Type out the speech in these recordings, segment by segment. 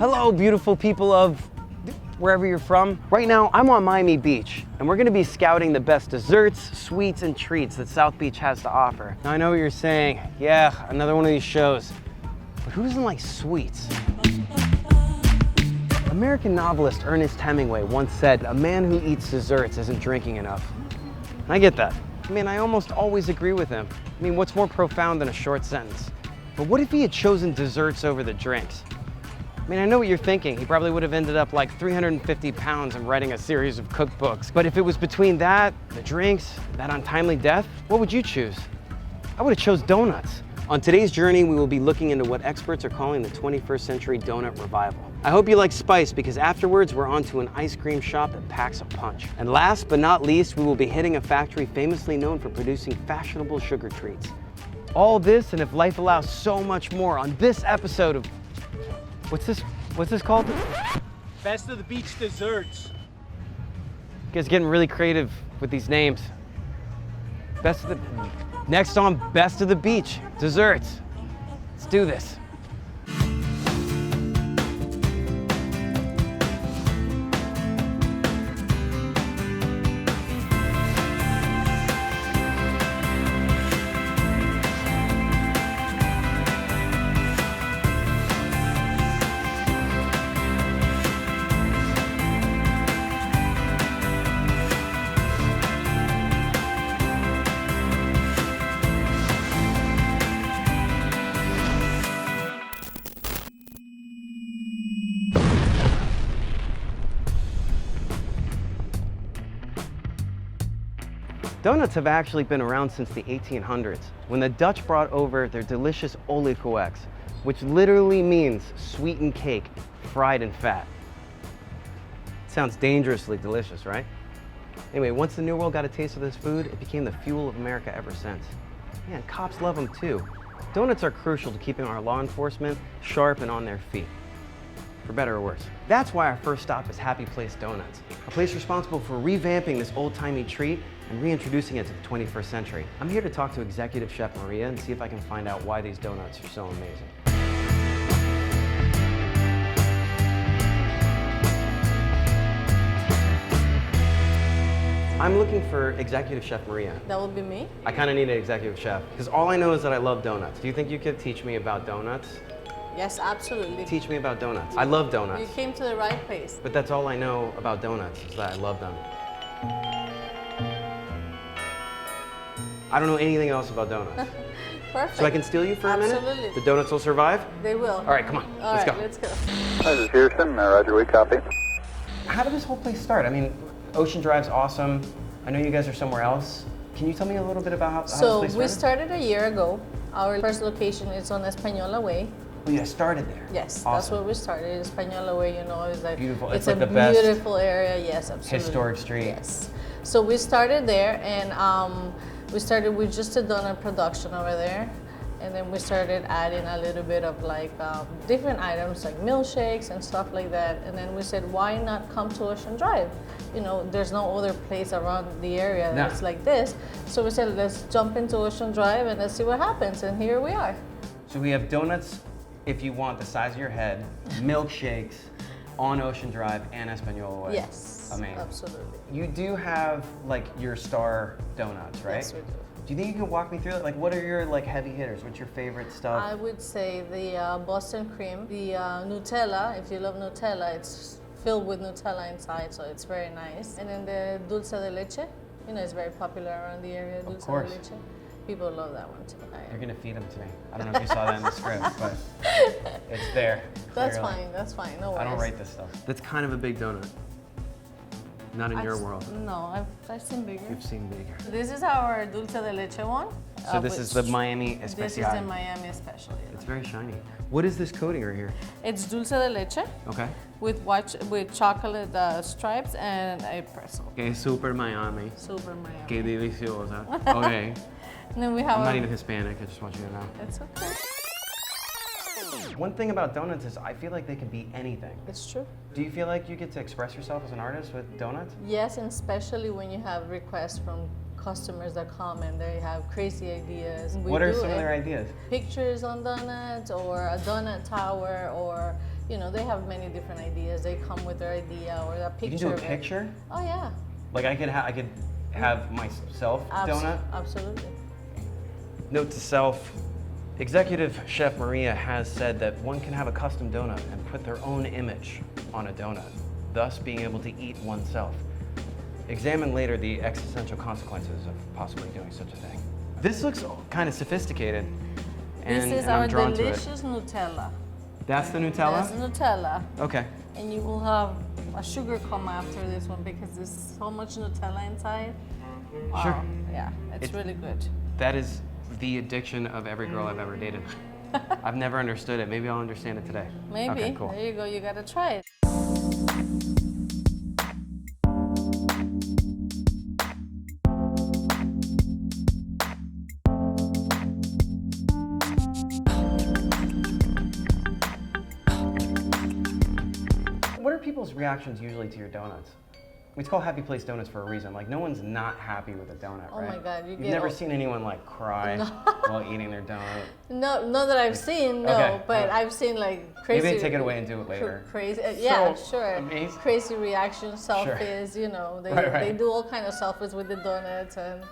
Hello, beautiful people of wherever you're from. Right now, I'm on Miami Beach, and we're gonna be scouting the best desserts, sweets, and treats that South Beach has to offer. Now, I know what you're saying. Yeah, another one of these shows. But who doesn't like sweets? American novelist Ernest Hemingway once said, "A man who eats desserts isn't drinking enough." And I get that. I mean, I almost always agree with him. I mean, what's more profound than a short sentence? But what if he had chosen desserts over the drinks? I mean, I know what you're thinking. He probably would have ended up like 350 pounds and writing a series of cookbooks. But if it was between that, the drinks, that untimely death, what would you choose? I would have chose donuts. On today's journey, we will be looking into what experts are calling the 21st century donut revival. I hope you like spice, because afterwards we're on to an ice cream shop that packs a punch. And last but not least, we will be hitting a factory famously known for producing fashionable sugar treats. All this, and if life allows, so much more on this episode of, what's this called? Best of the beach desserts. You guys getting really creative with these names. Next on Best of the Beach desserts. Let's do this. Donuts have actually been around since the 1800s, when the Dutch brought over their delicious oliekoeks, which literally means sweetened cake, fried in fat. Sounds dangerously delicious, right? Anyway, once the New World got a taste of this food, it became the fuel of America ever since. Man, cops love them too. Donuts are crucial to keeping our law enforcement sharp and on their feet, for better or worse. That's why our first stop is Happy Place Donuts, a place responsible for revamping this old-timey treat and reintroducing it to the 21st century. I'm here to talk to Executive Chef Maria and see if I can find out why these donuts are so amazing. I'm looking for Executive Chef Maria. That would be me. I kind of need an executive chef, because all I know is that I love donuts. Do you think you could teach me about donuts? Yes, absolutely. Teach me about donuts. I love donuts. You came to the right place. But that's all I know about donuts, is that I love them. I don't know anything else about donuts. Perfect. So I can steal you for a minute? Absolutely. The donuts will survive? They will. All right, come on. Let's go. Let's go. This is Houston. Roger, we copy. How did this whole place start? I mean, Ocean Drive's awesome. I know you guys are somewhere else. Can you tell me a little bit about how this place started? So we started a year ago. Our first location is on Española Way. Oh, you guys started there? Yes, awesome. That's where we started. Española Way, you know, is like beautiful. It's like a the best beautiful area. Yes, absolutely. Historic street. Yes. So we started there, and we started with just a donut production over there, and then we started adding a little bit of like different items like milkshakes and stuff like that. And then we said, why not come to Ocean Drive? You know, there's no other place around the area that's like this. So we said, let's jump into Ocean Drive and let's see what happens. And here we are. So we have donuts, if you want, the size of your head, milkshakes on Ocean Drive and Española Way. Yes, amazing. Absolutely. You do have like your star donuts, right? Yes, we do. Do you think you can walk me through it? Like, what are your like heavy hitters? What's your favorite stuff? I would say the Boston cream, the Nutella. If you love Nutella, it's filled with Nutella inside, so it's very nice. And then the dulce de leche, you know, it's very popular around the area. Dulce de leche. People love that one too. You're gonna feed them to me. I don't know if you saw that in the script, but it's there. That's clearly. fine. That's fine. No worries. I don't write this stuff. That's kind of a big donut. Not in your world. No, I've seen bigger. You've seen bigger. This is our dulce de leche one. So this is the Miami Especial. This is the Miami Especial. It's very shiny. What is this coating right here? It's dulce de leche. Okay. With chocolate stripes and a pretzel. Okay, super Miami. Super Miami. Que deliciosa. Okay. And then we have I'm not even Hispanic, I just want you to know. It's okay. One thing about donuts is I feel like they can be anything. It's true. Do you feel like you get to express yourself as an artist with donuts? Yes, and especially when you have requests from customers that come and they have crazy ideas. What are some of their ideas? Pictures on donuts, or a donut tower, or you know, they have many different ideas. They come with their idea or a picture. You can do a of it. picture? Oh yeah. Like I could have myself donut? Absolutely. Note to self, Executive Chef Maria has said that one can have a custom donut and put their own image on a donut, thus being able to eat oneself. Examine later the existential consequences of possibly doing such a thing. This looks kind of sophisticated, and, This is I'm our drawn to it. delicious Nutella. That's the Nutella? That's Nutella. Okay. And you will have a sugar coma after this one because there's so much Nutella inside. Wow. Sure. Yeah, it's really good. That is the addiction of every girl I've ever dated. I've never understood it. Maybe I'll understand it today. Maybe. Okay, cool. There you go. You gotta try it. What are people's reactions usually to your donuts? It's called Happy Place Donuts for a reason. Like, no one's not happy with a donut, Oh right? my God, You've never seen anyone like cry while eating their donut. No, not that I've seen, no, Okay, but yeah. I've seen like crazy. Maybe take it away and do it later. Crazy, yeah, So sure. amazing. Crazy reactions, selfies. You know, they Right. they do all kind of selfies with the donuts, and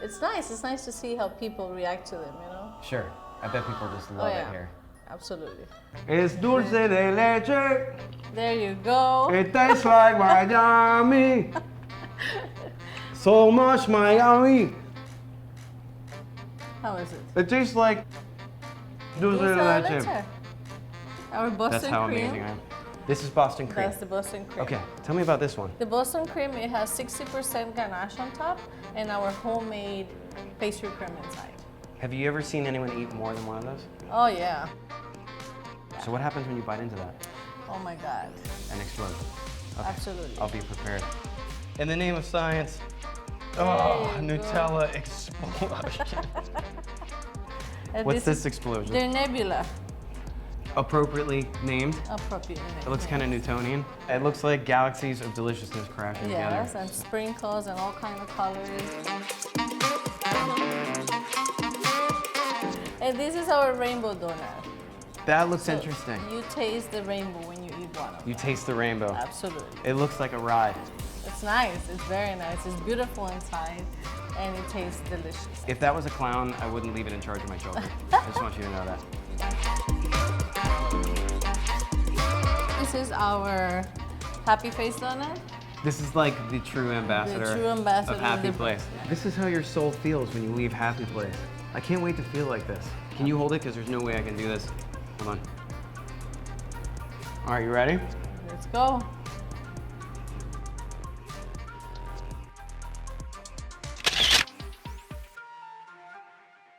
it's nice. It's nice to see how people react to them. You know. Sure. I bet people just love yeah. it here. Absolutely. It's dulce de leche. There you go. It tastes like Miami. So much Miami. How is it? It tastes like dulce de leche. Leche. Our Boston That's how cream. amazing I am. This is Boston cream. That's the Boston cream. Okay, tell me about this one. The Boston cream, it has 60% ganache on top and our homemade pastry cream inside. Have you ever seen anyone eat more than one of those? Oh yeah. So what happens when you bite into that? Oh my God. An explosion. Okay. Absolutely. I'll be prepared. In the name of science. There Oh, you go. Nutella explosion. And What's this is- explosion? They're nebula. Appropriately named. Appropriately named. It looks kind of Newtonian. It looks like galaxies of deliciousness crashing Yes, together. and sprinkles and all kind of colors. And this is our rainbow donut. That looks So interesting. You taste the rainbow when you eat one of them. You taste the rainbow. Absolutely. It looks like a ride. It's nice. It's very nice. It's beautiful inside, and it tastes delicious. If that was a clown, I wouldn't leave it in charge of my children. I just want you to know that. This is our Happy Face donut. This is like the true ambassador, true ambassador of Happy of the- Place. This is how your soul feels when you leave Happy Place. I can't wait to feel like this. Can you hold it? Because there's no way I can do this. Hold on. All right, you ready? Let's go.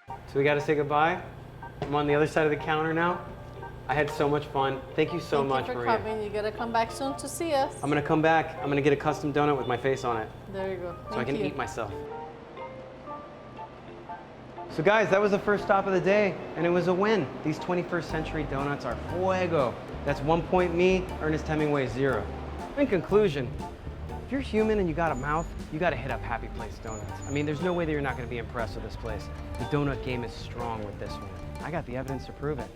So we got to say goodbye. I'm on the other side of the counter now. I had so much fun. Thank you so much, Thank you for Maria. coming. You gotta come back soon to see us. I'm gonna come back. I'm gonna get a custom donut with my face on it, There you go. so I can eat myself. So guys, that was the first stop of the day, and it was a win. These 21st century donuts are fuego. That's 1 point me, Ernest Hemingway 0. In conclusion, if you're human and you got a mouth, you gotta hit up Happy Place Donuts. I mean, there's no way that you're not gonna be impressed with this place. The donut game is strong with this one. I got the evidence to prove it.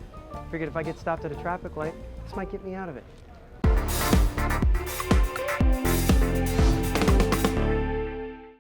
Figured if I get stopped at a traffic light, this might get me out of it.